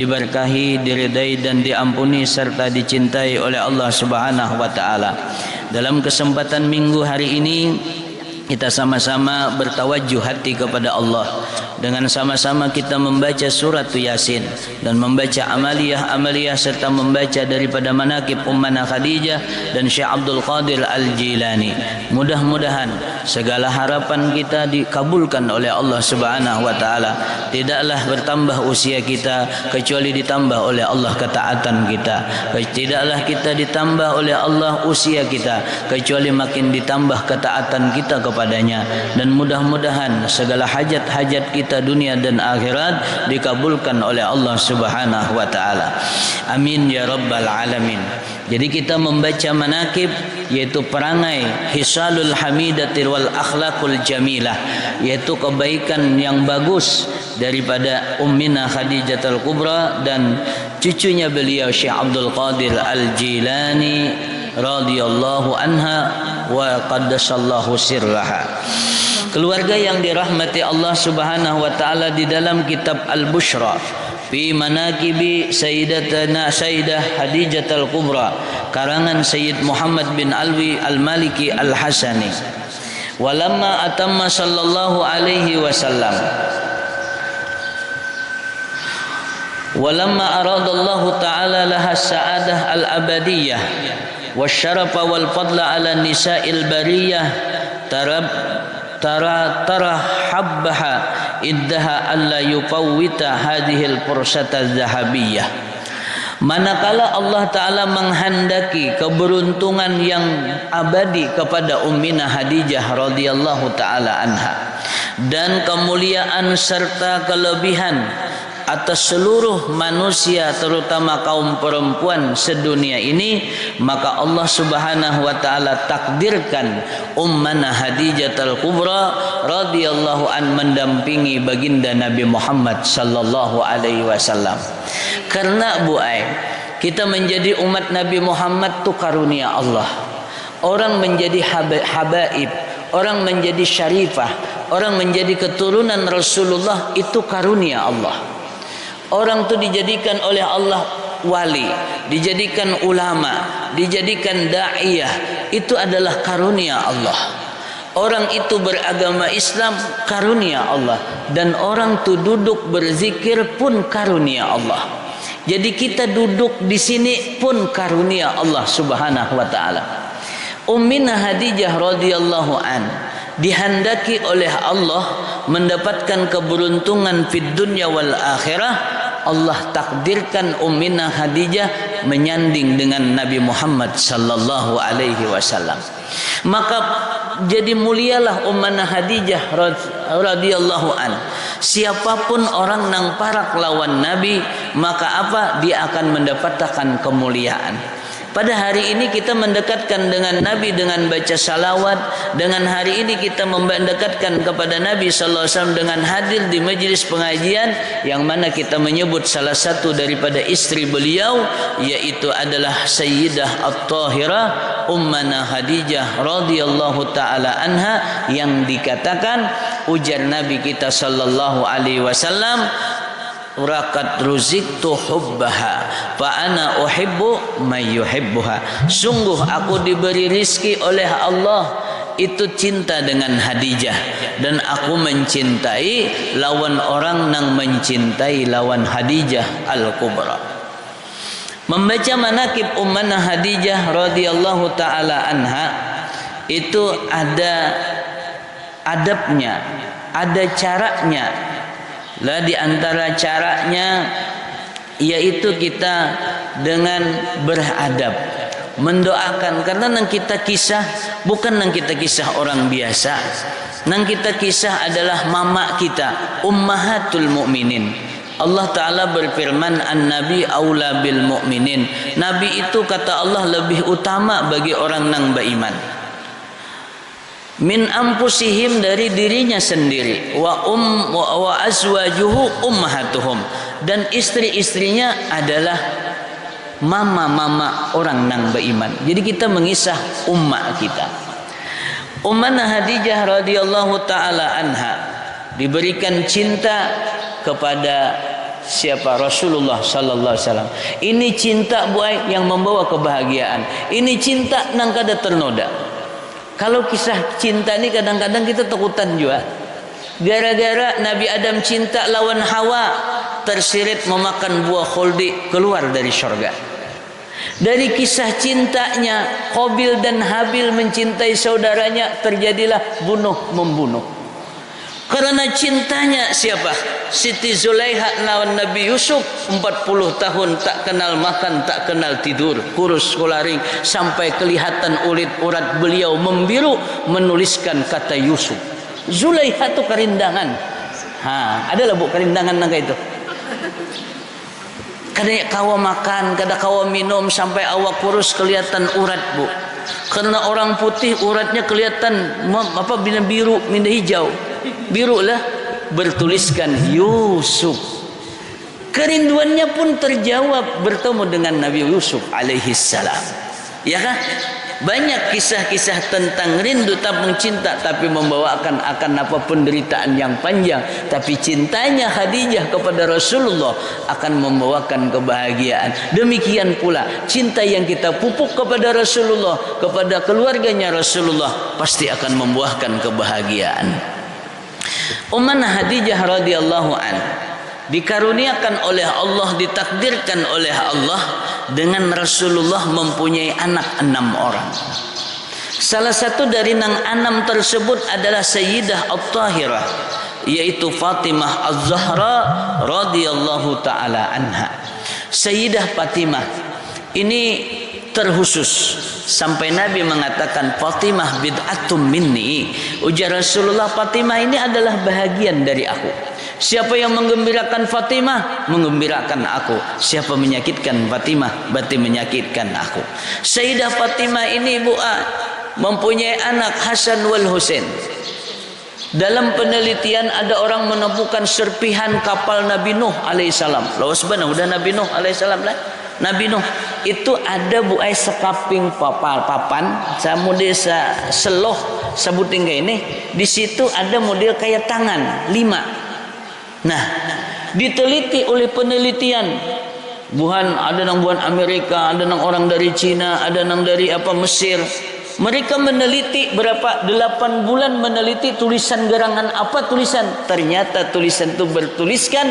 diberkahi, diridai dan diampuni serta dicintai oleh Allah Subhanahu wa taala. Dalam kesempatan minggu hari ini kita sama-sama bertawajuh hati kepada Allah dengan sama-sama kita membaca surat Yasin dan membaca amaliyah serta membaca daripada manaqib Ummana Khadijah dan Syekh Abdul Qadir Al-Jilani. Mudah-mudahan segala harapan kita dikabulkan oleh Allah Subhanahu wa taala. Tidaklah bertambah usia kita kecuali ditambah oleh Allah ketaatan kita. Tidaklah kita ditambah oleh Allah usia kita kecuali makin ditambah ketaatan kita kepadanya. Dan mudah-mudahan segala hajat-hajat kita dunia dan akhirat dikabulkan oleh Allah Subhanahu wa taala. Amin ya rabbal alamin. Jadi kita membaca manaqib, yaitu perangai hisalul hamidatir wal akhlaqul jamilah, yaitu kebaikan yang bagus daripada Ummina Khadijatul Kubra dan cucunya beliau Syekh Abdul Qadir Al-Jilani radhiyallahu anha wa qaddasallahu sirraha. Keluarga yang dirahmati Allah Subhanahu wa taala, di dalam kitab Al-Bushra fi manaqibi Sayyidatana Sayyidah Khadijatul Kubra karangan Sayyid Muhammad bin Alwi Al-Maliki Al-Hasani, walamma atamma sallallahu alaihi wasallam walamma aradallahu ta'ala laha sa'adah al-abadiyah wasyarafa wal fadla ala nisa'il bariyah tara habbaha iddaha alla yufawwita hadhil fursata zahabiyah. Manakala Allah Ta'ala menghendaki keberuntungan yang abadi kepada Ummina Khadijah radhiyallahu ta'ala anha dan kemuliaan serta kelebihan atas seluruh manusia, terutama kaum perempuan sedunia ini, maka Allah Subhanahu wa taala takdirkan Ummana Khadijatul Kubra radhiyallahu an mendampingi baginda Nabi Muhammad sallallahu alaihi wasallam. Karena kita menjadi umat Nabi Muhammad itu karunia Allah. Orang menjadi habaib, orang menjadi syarifah, orang menjadi keturunan Rasulullah, itu karunia Allah. Orang itu dijadikan oleh Allah wali, dijadikan ulama, dijadikan da'iyah, itu adalah karunia Allah. Orang itu beragama Islam, karunia Allah. Dan orang itu duduk berzikir pun karunia Allah. Jadi kita duduk di sini pun karunia Allah Subhanahu wa taala. Ummina Khadijah radhiyallahu an dihendaki oleh Allah mendapatkan keberuntungan fid dunya wal akhirah. Allah takdirkan Ummina Khadijah menyanding dengan Nabi Muhammad sallallahu alaihi wasallam. Maka jadi mulialah Ummina Khadijah radhiyallahu an. Siapapun orang nang parak lawan Nabi, maka apa? Dia akan mendapatkan kemuliaan. Pada hari ini kita mendekatkan dengan Nabi dengan baca salawat. Dengan hari ini kita mendekatkan kepada Nabi sallallahu alaihi wasallam dengan hadir di majlis pengajian yang mana kita menyebut salah satu daripada istri beliau, yaitu adalah Sayyidah At-Tahirah Ummana Khadijah radhiyallahu taala anha, yang dikatakan ujar Nabi kita sallallahu alaihi wasallam, "Raqat ruziktu hubbaha fa ana uhibbu may yuhibbuha." Sungguh aku diberi rizki oleh Allah itu cinta dengan Khadijah, dan aku mencintai lawan orang nang mencintai lawan Khadijah Al-Kubra. Membaca manaqib Ummana Khadijah radhiyallahu taala anha itu ada adabnya, ada caranya. Lah di antara caranya yaitu kita dengan beradab, mendoakan. Karena nang kita kisah bukan nang kita kisah orang biasa. Nang kita kisah adalah mama kita, ummahatul mukminin. Allah Ta'ala berfirman, an-nabi aula bil mu'minin. Nabi itu kata Allah lebih utama bagi orang nang beriman. Min ampusihim, dari dirinya sendiri, wa azwajuhu ummahatuhum, dan istri-istrinya adalah mama-mama orang nang beriman. Jadi kita mengisah ummah kita. Ummana Khadijah radhiyallahu taala anha diberikan cinta kepada siapa? Rasulullah sallallahu alaihi wasallam. Ini cinta buai yang membawa kebahagiaan. Ini cinta nang kada ternoda. Kalau kisah cinta ini kadang-kadang kita takutan juga. Gara-gara Nabi Adam cinta lawan Hawa, tersirit memakan buah khuldi, keluar dari surga. Dari kisah cintanya Qabil dan Habil mencintai saudaranya, terjadilah bunuh membunuh. Karena cintanya siapa? Siti Zulaiha lawan Nabi Yusuf, 40 tahun tak kenal makan, tak kenal tidur, kurus kularing, sampai kelihatan ulit urat beliau membiru, menuliskan kata Yusuf. Zulaiha itu kerindangan. Adalah bu kerindangan naga itu. Kada kawa makan, kada kawa minum, sampai awak kurus kelihatan urat bu. Karena orang putih uratnya kelihatan bina biru, bina hijau. Biru lah, bertuliskan Yusuf. Kerinduannya pun terjawab bertemu dengan Nabi Yusuf alaihi salam. Ya kan? Banyak kisah-kisah tentang rindu tabung cinta, tapi membawakan akan apa penderitaan yang panjang. Tapi cintanya Khadijah kepada Rasulullah akan membawakan kebahagiaan. Demikian pula cinta yang kita pupuk kepada Rasulullah, kepada keluarganya Rasulullah, pasti akan membuahkan kebahagiaan. Ummana Khadijah radhiyallahu anha dikaruniakan oleh Allah, ditakdirkan oleh Allah dengan Rasulullah mempunyai anak 6 orang. Salah satu dari 6 tersebut adalah Sayyidah At-Tahirah, yaitu Fatimah Az-Zahra radhiyallahu taala anha. Sayyidah Fatimah ini terkhusus sampai Nabi mengatakan Fatimah bid'atum minni. Ujar Rasulullah, Fatimah ini adalah bahagian dari aku. Siapa yang menggembirakan Fatimah, menggembirakan aku. Siapa menyakitkan Fatimah, berarti menyakitkan aku. Sayyidah Fatimah ini mempunyai anak Hasan wal Husain. Dalam penelitian ada orang menemukan serpihan kapal Nabi Nuh alaihissalam. Lawas benar udah Nabi Nuh alaihissalam lah. Nabi Nuh itu ada sekaping papan, samudin seloh sebuting kayak ini. Di situ ada model kayak tangan 5. Nah, diteliti oleh penelitian. Ada nang buan Amerika, ada nang orang dari Cina, ada nang dari Mesir. Mereka meneliti berapa 8 bulan meneliti tulisan gerangan apa tulisan. Ternyata tulisan itu bertuliskan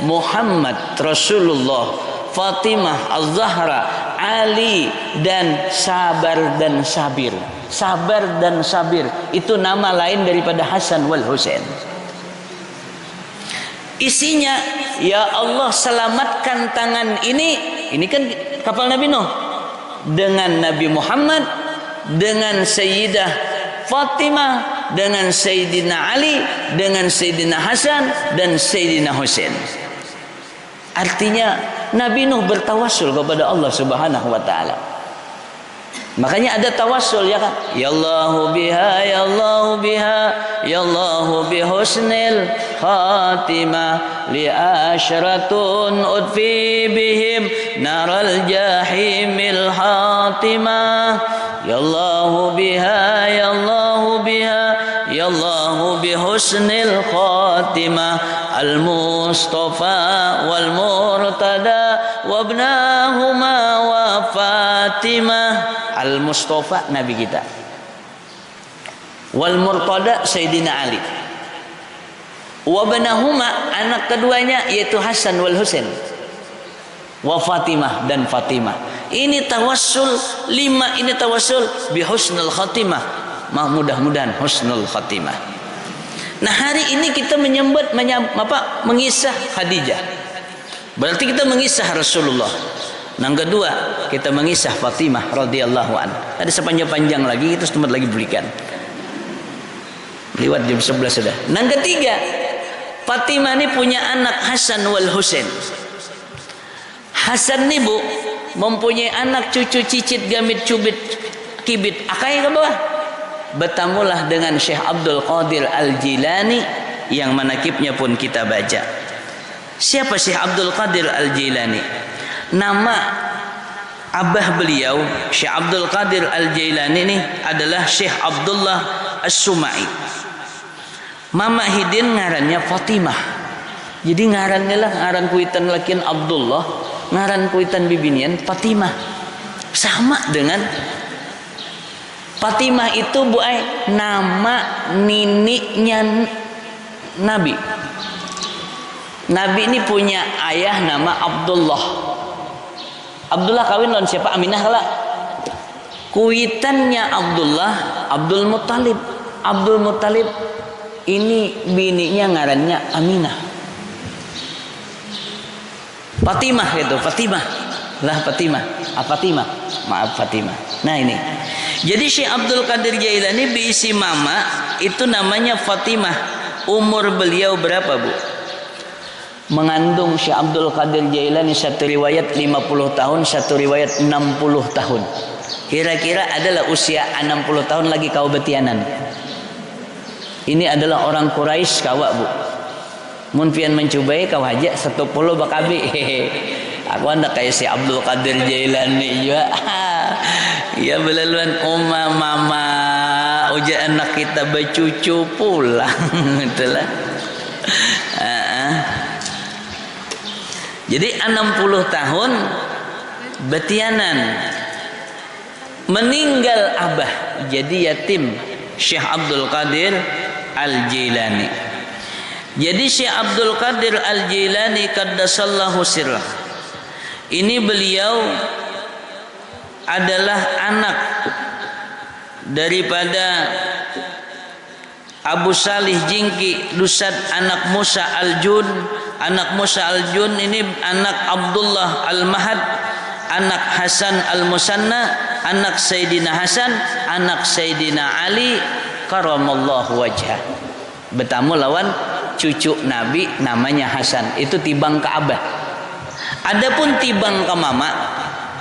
Muhammad Rasulullah, Fatimah Az-Zahra, Ali, dan Sabar dan Sabir. Sabar dan Sabir itu nama lain daripada Hasan wal Husain. Isinya, ya Allah selamatkan tangan ini kan kapal Nabi Nuh, dengan Nabi Muhammad, dengan Sayyidah Fatimah, dengan Sayyidina Ali, dengan Sayyidina Hasan dan Sayyidina Husain. Artinya Nabi Nuh bertawassul kepada Allah Subhanahu wa taala. Makanya ada tawassul ya kan? Ya Allahu biha, ya Allahu biha, ya Allahu bihusnil khatimah li ashratun udfi bihim naral jahimil hatimah. Ya Allahu biha, ya Allahu biha, ya Allahu bihusnil khatimah al-Mustafa wal Murtada wabnahuma wa Fatimah. Al-Mustafa Nabi kita, wal Murtada Sayyidina Ali, wabnahuma anak keduanya yaitu Hasan wal Husain, wa Fatimah dan Fatimah. Ini tawassul 5, ini tawassul bi husnul khatimah. Mudah-mudahan husnul khatimah. Nah, hari ini kita mengisah Khadijah. Berarti kita mengisah Rasulullah. Yang kedua, kita mengisah Fatimah radhiyallahu anha. Ada sepanjang-panjang lagi, itu sempat lagi berikan. Lewat jam 11 sudah. Yang ketiga, Fatimah ini punya anak Hasan wal Husain. Hasan ini bu mempunyai anak cucu cicit gamit cubit kibit akai ke bawah. Bertemulah dengan Syekh Abdul Qadir Al-Jilani yang manakibnya pun kita baca. Siapa Syekh Abdul Qadir Al-Jilani? Nama abah beliau Syekh Abdul Qadir Al-Jilani ini adalah Syekh Abdullah As-Sumai. Mama Hidin ngarannya Fatimah. Jadi ngarannya lah, ngaran kuitan lakian Abdullah, ngaran kuitan bibinian Fatimah. Sama dengan Fatimah itu Bu Ai, nama niniknya Nabi. Nabi ini punya ayah nama Abdullah. Abdullah kawin lawan siapa? Aminah lah. Kuitannya Abdullah, Abdul Muttalib. Abdul Muttalib ini bininya ngarannya Aminah. Fatimah gitu, Fatimah. Lah Fatimah. Fatimah. Maaf Fatimah. Nah ini. Jadi Syekh Abdul Qadir Jailani biisi mama itu namanya Fatimah. Umur beliau berapa, Bu? Mengandung Syekh Abdul Qadir Jailani satu riwayat 50 tahun, satu riwayat 60 tahun. Kira-kira adalah usia 60 tahun lagi kau betianan. Ini adalah orang Quraisy kawa, Bu. Mun pian mencobai kau haja 10 bakabi. Aku anda kayak si Abdul Qadir Jailani juga. Ya belaluan mama uja anak kita bercucu pulang. Itulah. Jadi 60 tahun betianan, meninggal abah jadi yatim Syekh Abdul Qadir Al-Jailani. Jadi Syekh Abdul Qadir Al-Jailani qaddasallahu sirrah, ini beliau adalah anak daripada Abu Salih Jingki Dusad, anak Musa Al-Jun. Anak Musa Al-Jun ini anak Abdullah Al-Mahad, anak Hasan Al-Musanna, anak Sayyidina Hasan, anak Sayyidina Ali karamallahu wajhah. Bertamu lawan cucu Nabi namanya Hasan, itu tibang ke abah. Adapun tibang ke mama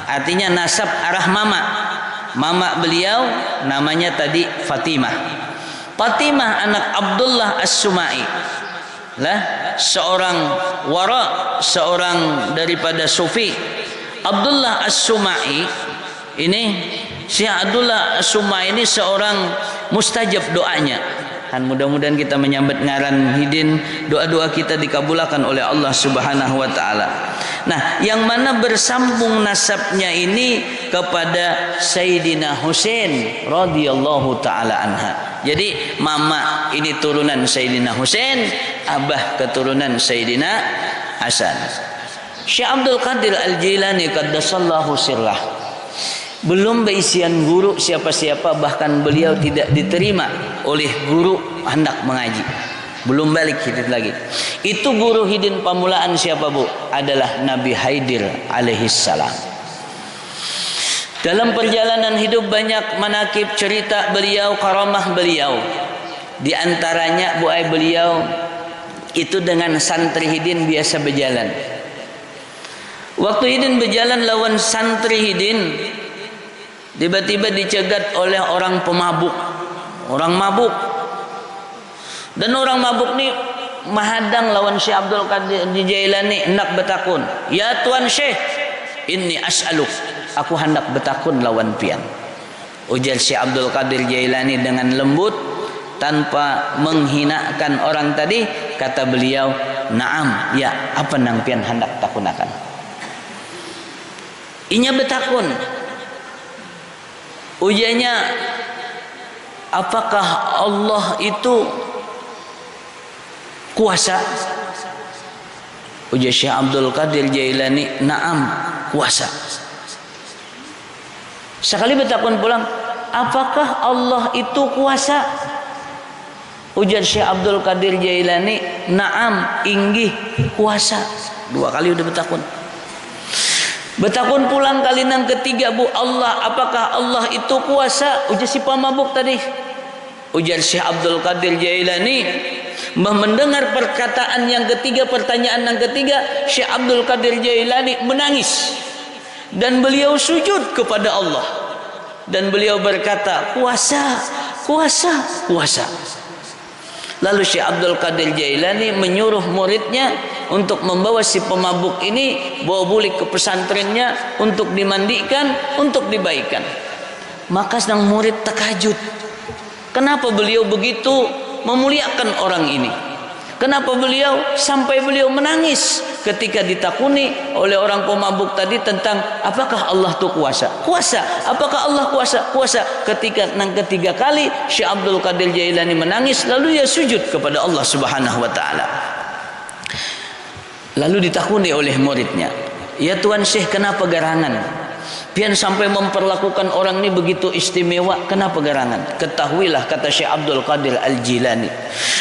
artinya nasab arah mama. Mama beliau namanya tadi Fatimah. Fatimah anak Abdullah As-Sumai lah, seorang wara, seorang daripada sufi. Abdullah As-Sumai ini, Syekh Abdullah As-Sumai ini seorang mustajab doanya. Dan mudah-mudahan kita menyambut ngaran hidin, doa-doa kita dikabulkan oleh Allah Subhanahu wa taala. Nah, yang mana bersambung nasabnya ini kepada Sayyidina Husain radhiyallahu taala anha. Jadi mama ini turunan Sayyidina Husain, abah keturunan Sayyidina Hasan. Syekh Abdul Qadir Al-Jailani qaddasallahu sirrah belum berisian guru siapa-siapa, bahkan beliau tidak diterima oleh guru hendak mengaji. Belum balik hidin lagi. Itu guru hidin pamulaan siapa, Bu? Adalah Nabi Haidir alaihi salam. Dalam perjalanan hidup banyak manakib, cerita beliau, karamah beliau. Di antaranya Bu Ai, beliau itu dengan santri hidin biasa berjalan. Waktu hidin berjalan lawan santri hidin, tiba-tiba dicegat oleh orang pemabuk, orang mabuk. Dan orang mabuk ni mahadang lawan Syekh Abdul Qadir Jailani, hendak bertakun. Ya Tuan Syekh, inni as'aluk, aku hendak bertakun lawan pian. Ujar Syekh Abdul Qadir Jailani dengan lembut tanpa menghinakan orang tadi. Kata beliau, naam, ya, apa nang pian hendak takunakan? Inya bertakun. Ujarnya, apakah Allah itu kuasa? Ujar Syekh Abdul Qadir Jailani, naam, kuasa. Sekali bertakun pulang, apakah Allah itu kuasa? Ujar Syekh Abdul Qadir Jailani, naam, inggih, kuasa. 2 kali udah bertakun. Bertakun pulang kali yang ketiga, Bu, Allah, apakah Allah itu kuasa? Ujar si pemabuk tadi. Ujar Syekh Abdul Qadir Jailani, mendengar perkataan yang ketiga, pertanyaan yang ketiga, Syekh Abdul Qadir Jailani menangis dan beliau sujud kepada Allah dan beliau berkata, kuasa, kuasa, kuasa. Lalu Syekh Abdul Qadir Jailani menyuruh muridnya untuk membawa si pemabuk ini, bawa bulik ke pesantrennya untuk dimandikan, untuk dibaikan. Maka sang murid terkejut. Kenapa beliau begitu memuliakan orang ini? Kenapa beliau sampai beliau menangis ketika ditakuni oleh orang pemabuk tadi tentang apakah Allah itu kuasa? Kuasa. Apakah Allah kuasa? Kuasa. Ketika ketiga kali Syekh Abdul Qadir Jailani menangis, lalu dia sujud kepada Allah Subhanahu wa taala. Lalu ditakuni oleh muridnya, "Ya Tuan Syekh, kenapa garangan? Pian sampai memperlakukan orang ini begitu istimewa, kenapa garangan?" "Ketahuilah," kata Syekh Abdul Qadir Al-Jilani,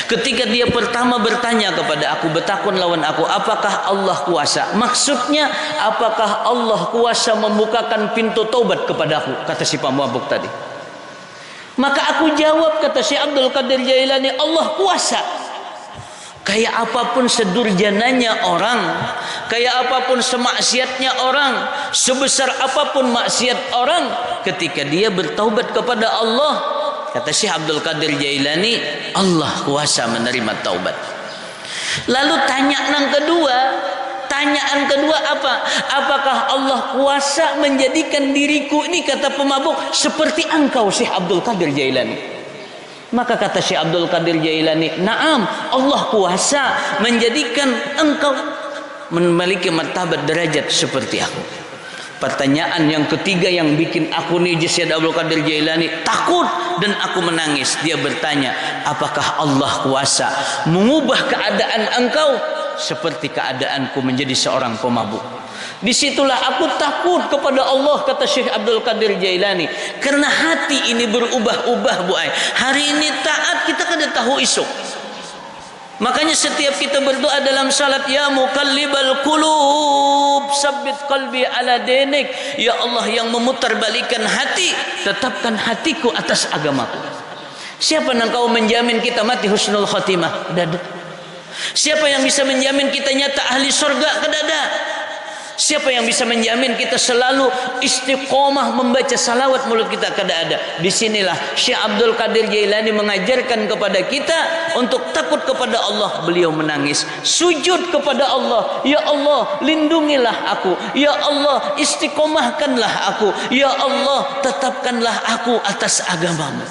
"ketika dia pertama bertanya kepada aku, bertakun lawan aku, apakah Allah kuasa? Maksudnya, apakah Allah kuasa membukakan pintu taubat kepadaku?" Kata si pemabuk tadi. Maka aku jawab, kata Syekh Abdul Qadir Jailani, "Allah kuasa." Kayak apapun sedurjananya orang, kayak apapun semaksiatnya orang, sebesar apapun maksiat orang, ketika dia bertaubat kepada Allah, kata Syekh Abdul Qadir Jailani, Allah kuasa menerima taubat. Lalu tanyaan kedua apa? Apakah Allah kuasa menjadikan diriku ini, kata pemabuk, seperti engkau Syekh Abdul Qadir Jailani? Maka kata Syekh Abdul Qadir Jailani, "Naam, Allah kuasa menjadikan engkau memiliki martabat derajat seperti aku." Pertanyaan yang ketiga yang bikin aku nih Syekh Abdul Qadir Jailani takut dan aku menangis. Dia bertanya, "Apakah Allah kuasa mengubah keadaan engkau seperti keadaanku menjadi seorang pemabuk?" Disitulah aku takut kepada Allah, kata Syekh Abdul Qadir Jailani, karena hati ini berubah-ubah, Bu Ai. Hari ini taat, kita kada tahu esok. Makanya setiap kita berdoa dalam salat, "Ya muqallibal qulub, sabbit qalbi ala dinik." Ya Allah yang memutarbalikkan hati, tetapkan hatiku atas agamaku. Siapa yang kau menjamin kita mati husnul khatimah? Kada ada. Siapa yang bisa menjamin kita nyata ahli surga? Kada ada. Siapa yang bisa menjamin kita selalu istiqomah membaca salawat mulut kita? Kada ada. Disinilah Syekh Abdul Qadir Jailani mengajarkan kepada kita untuk takut kepada Allah. Beliau menangis, sujud kepada Allah. Ya Allah, lindungilah aku. Ya Allah, istiqomahkanlah aku. Ya Allah, tetapkanlah aku atas agamamu.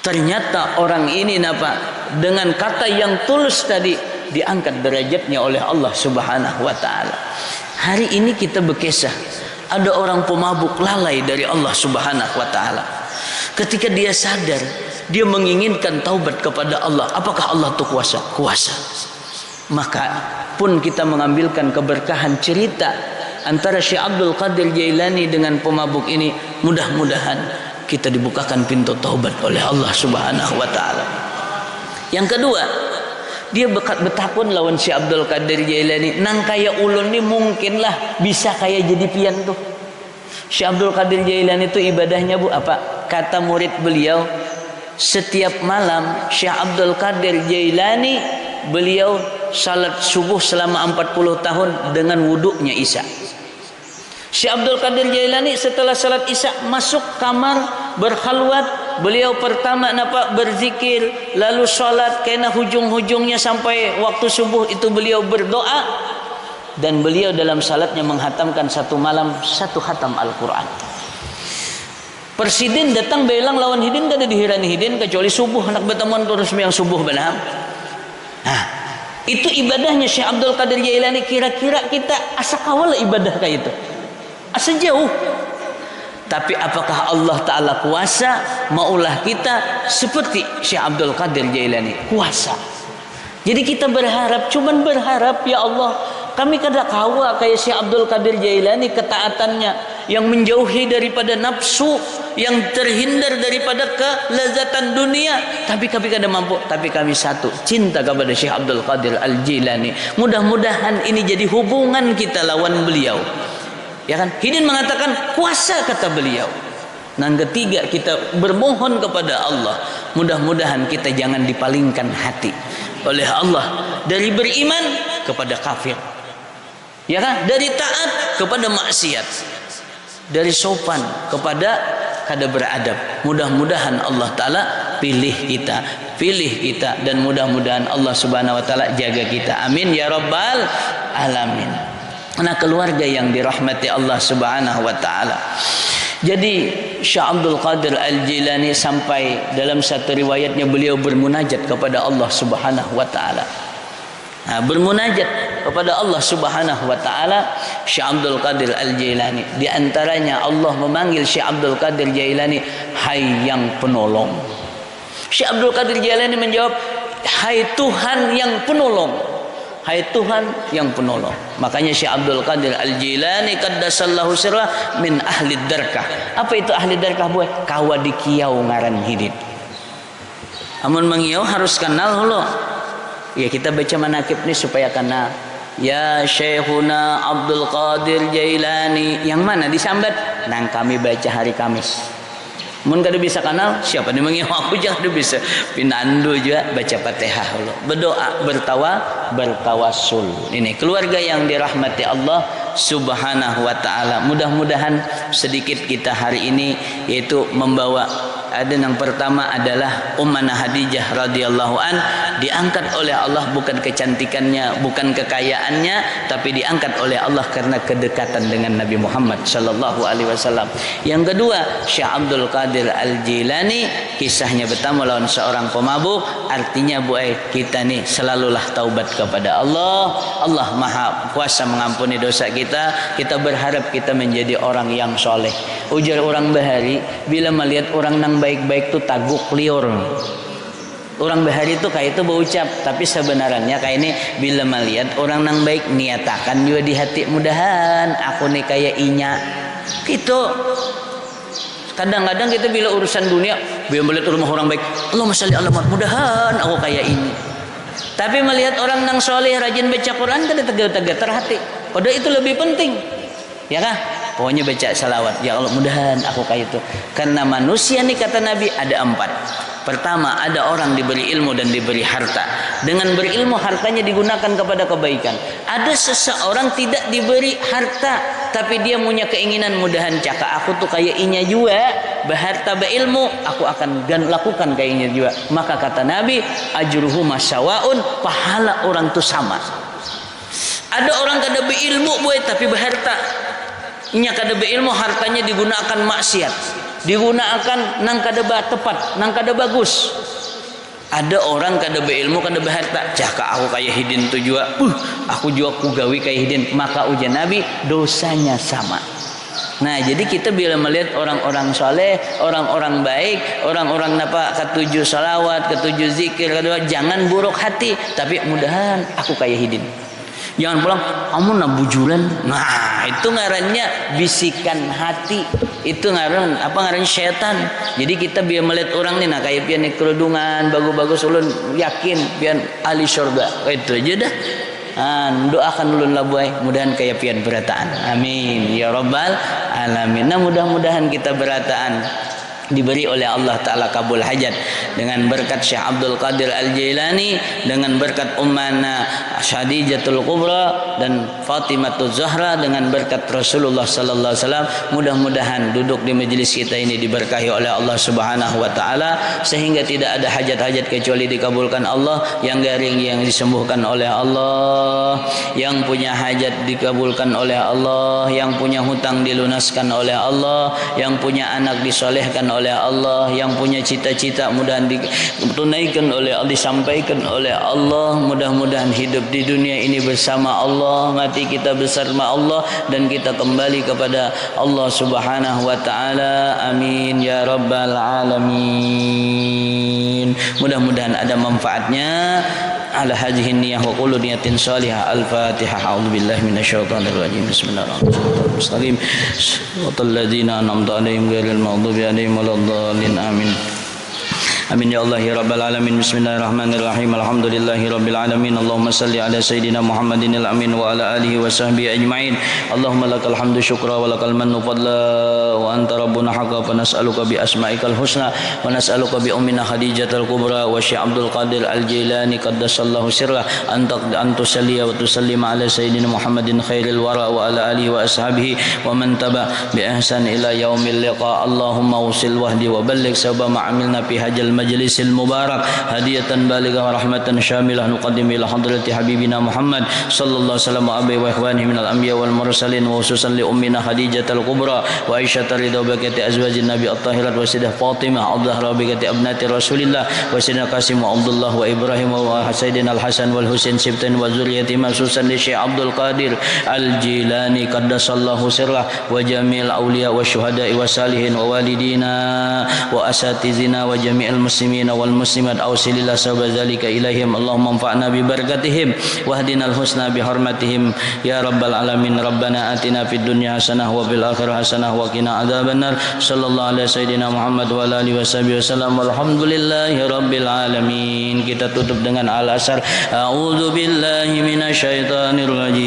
Ternyata orang ini dengan kata yang tulus tadi diangkat derajatnya oleh Allah Subhanahu wa taala. Hari ini kita berkisah, ada orang pemabuk lalai dari Allah Subhanahu wa taala. Ketika dia sadar, dia menginginkan taubat kepada Allah. Apakah Allah itu kuasa? Kuasa. Maka pun kita mengambilkan keberkahan cerita antara Syekh Abdul Qadir Jailani dengan pemabuk ini. Mudah-mudahan kita dibukakan pintu taubat oleh Allah Subhanahu wa taala. Yang kedua, dia bertakun lawan Syekh Abdul Qadir Jailani, nang kaya ulun ni mungkinlah bisa kaya jadi pian tuh. Syekh Abdul Qadir Jailani itu ibadahnya, Bu, apa? Kata murid beliau, setiap malam Syekh Abdul Qadir Jailani beliau salat subuh selama 40 tahun dengan wuduknya Isya. Syekh Abdul Qadir Jailani setelah salat Isya masuk kamar berkhalwat, beliau pertama berzikir, lalu salat, kena hujung-hujungnya sampai waktu subuh itu beliau berdoa, dan beliau dalam salatnya menghatamkan satu malam 1 khatam Al-Quran. Presiden datang belang lawan hidin, kada dihirani hidin kecuali subuh hendak bertemuan terus yang subuh benar. Nah, itu ibadahnya Syekh Abdul Qadir Jailani. Kira-kira kita asa kawal ibadah kayak itu? Asa jauh. Tapi apakah Allah Ta'ala kuasa maulah kita seperti Syekh Abdul Qadir Jailani? Kuasa. Jadi kita berharap, cuman berharap, ya Allah, kami kada kawa kayak Syekh Abdul Qadir Jailani ketaatannya yang menjauhi daripada nafsu, yang terhindar daripada kelezatan dunia. Tapi kami kada mampu. Tapi kami satu, cinta kepada Syekh Abdul Qadir Al-Jilani. Mudah-mudahan ini jadi hubungan kita lawan beliau. Ya kan? Hidin mengatakan kuasa, kata beliau. Dan ketiga, kita bermohon kepada Allah, mudah-mudahan kita jangan dipalingkan hati oleh Allah dari beriman kepada kafir. Ya kan? Dari taat kepada maksiat. Dari sopan kepada kada beradab. Mudah-mudahan Allah Ta'ala pilih kita, dan mudah-mudahan Allah Subhanahu wa Ta'ala jaga kita. Amin ya rabbal alamin. Anak keluarga yang dirahmati Allah Subhanahu wa Ta'ala, Jadi Syekh Abdul Qadir Al-Jilani sampai dalam satu riwayatnya beliau bermunajat kepada Allah Subhanahu wa taala. Bermunajat kepada Allah Subhanahu wa taala Syekh Abdul Qadir Al-Jilani. Di antaranya Allah memanggil Syekh Abdul Qadir Jailani, "Hai yang penolong." Syekh Abdul Qadir Jailani menjawab, "Hai Tuhan yang penolong." Hai Tuhan yang penolong. Makanya Syekh Abdul Qadir Al-Jilani qaddasallahu sirrah min ahli darkah. Apa itu ahli darkah boy? Kawa di kiau ngaran hidit. Amun mengiau harus kenal hulu. Ya kita baca manakib nih supaya kenal. Ya Syekhuna Abdul Qadir Jailani. Yang mana disambat? Nang kami baca hari Kamis. Mun kada bisa kenal, siapa nih mengiau aku jangan bisa. Pinandu juga baca Fatihah dulu. Berdoa, bertawasul. Ini keluarga yang dirahmati Allah Subhanahu wa taala. Mudah-mudahan sedikit kita hari ini yaitu membawa ada yang pertama adalah Ummana Khadijah radhiyallahu an, diangkat oleh Allah bukan kecantikannya, bukan kekayaannya, tapi diangkat oleh Allah karena kedekatan dengan Nabi Muhammad sallallahu alaihi wasallam. Yang kedua, Syekh Abdul Qadir Al-Jilani, kisahnya bertemu lawan seorang pemabuk. Artinya kita nih selalulah taubat kepada Allah. Allah Maha Kuasa mengampuni dosa kita. Kita berharap kita menjadi orang yang soleh. Ujar orang Bahari, bila melihat orang nang baik-baik itu taguk liur. Orang Bahari itu kayak itu berucap, tapi sebenarnya kayak ini bila melihat orang nang baik niatakan juga di hati, mudahan aku nih kayak inya. Gitu. Kadang-kadang kita bila urusan dunia, bila melihat rumah orang baik, Allahumma sholli ala Muhammad, mudahan aku kayak ini. Tapi melihat orang nang soleh rajin baca Quran kada tegak-tegak terhati. Padahal itu lebih penting. Ya kah? Pokoknya baca salawat, ya Allah mudahan aku kayak itu. Karena manusia nih kata Nabi ada 4. Pertama, ada orang diberi ilmu dan diberi harta. Dengan berilmu hartanya digunakan kepada kebaikan. Ada seseorang tidak diberi harta, tapi dia punya keinginan mudahan caka aku tuh kayak inya juga, berharta berilmu, aku akan lakukan kayak inya juga. Maka kata Nabi, ajruhu masyawaun, pahala orang tuh sama. Ada orang kada berilmu tapi berharta. Inya kada beilmu hartanya digunakan maksiat, digunakan nang kada tepat, nang kada bagus. Ada orang kada beilmu kada berharta, caka aku kayak hidin tu juga, aku juga ku gawi kayak hidin, maka ujian Nabi dosanya sama. Nah, jadi kita bila melihat orang-orang soleh, orang-orang baik, orang-orang ketujuh salawat, ketujuh zikir, jangan buruk hati, tapi mudahan aku kayak hidin. Jangan pulang, kamu nabujulan. Nah, itu ngarannya bisikan hati. Itu ngarannya setan. Jadi kita biar melihat orang nih, nah kayak pian kerudungan, bagus-bagus ulun yakin pian ahli surga. Itu aja dah. Doakan ulun lah boy, mudahan kayak pian berataan. Amin ya rabbal alamin. Nah, mudah-mudahan kita berataan diberi oleh Allah Ta'ala kabul hajat dengan berkat Syekh Abdul Qadir Al-Jailani, dengan berkat Ummana Khadijatul Kubra dan Fatimatul Zahra, dengan berkat Rasulullah Sallallahu Alaihi Wasallam. Mudah-mudahan duduk di majelis kita ini diberkahi oleh Allah Subhanahu Wa Ta'ala, sehingga tidak ada hajat-hajat kecuali dikabulkan Allah, yang garing yang disembuhkan oleh Allah, yang punya hajat dikabulkan oleh Allah, yang punya hutang dilunaskan oleh Allah, yang punya anak disolehkan oleh Allah, yang punya cita-cita mudah ditunaikan oleh Allah, disampaikan oleh Allah. Mudah-mudahan hidup di dunia ini bersama Allah, mati kita bersama Allah, dan kita kembali kepada Allah Subhanahu wa taala. Amin ya rabbal alamin. Mudah-mudahan ada manfaatnya. Ala hadhihi niyyah wa kullu niyatin salihah. Al-Fatihah. A'udzubillahi minasyaitonir rajim. Bismillahirrahmanirrahim. Shiratal ladzina an'amta 'alaihim ghairil maghdubi 'alaihim waladdallin. Amin. Amin ya Allah ya rabbal alamin. Bismillahirrahmanirrahim. Alhamdulillahi rabbil alamin. Allahumma salli ala sayyidina Muhammadin al-amin wa ala alihi wa sahbihi ajma'in. Allahumma lakal hamdu syukra wa lakal mannu fadla wa anta rabbuna haqqa, fa nas'aluka bi asma'ikal husna wa nas'aluka bi ummina Khadijatul Kubra wa Syekh Abdul Qadir Al-Jilani qaddasallahu sirrah an tusalliya wa tusallima ala sayyidina Muhammadin khairil wara wa ala alihi wa ashabihi wa man taba bi ihsan ila yaumil liqa. Allahumma usil wahdi wa balligh sababa ma amilna fi hajal المجلس المبارك هدية بالغة ورحمة شاملة نقدم إلى حضرة حبيبنا محمد صلى الله عليه وسلم وأبي وإخوانه من الأنبياء والمرسلين وخصوصا لأمنا خديجة الكبرى وعائشة رضا وبركة أزواج النبي الطاهرات وسيدة فاطمة الزهراء وبركة أبناء رسول الله وسيدنا قاسم وعبد الله وإبراهيم وسيدنا الحسن والحسين سبتين وذريتهما خصوصا للشيخ عبد القادر الجيلاني قدس الله سره وجميع الأولياء والشهداء والصالحين ووالدينا وأساتذتنا وجميع المسلمين والمسلمات أوصل الله سبب ذلك إليهم اللهم انفعنا ببركتهم واهدنا الحسنى بحرمتهم يا رب العالمين ربنا آتنا في الدنيا حسنة وفي الآخرة حسنة وقنا عذاب النار صلى الله على سيدنا Muhammad wa alihi wasallam walhamdulillahi rabbil alamin. Kita tutup dengan al-asar. A'udzu billahi minasyaitonir rajim.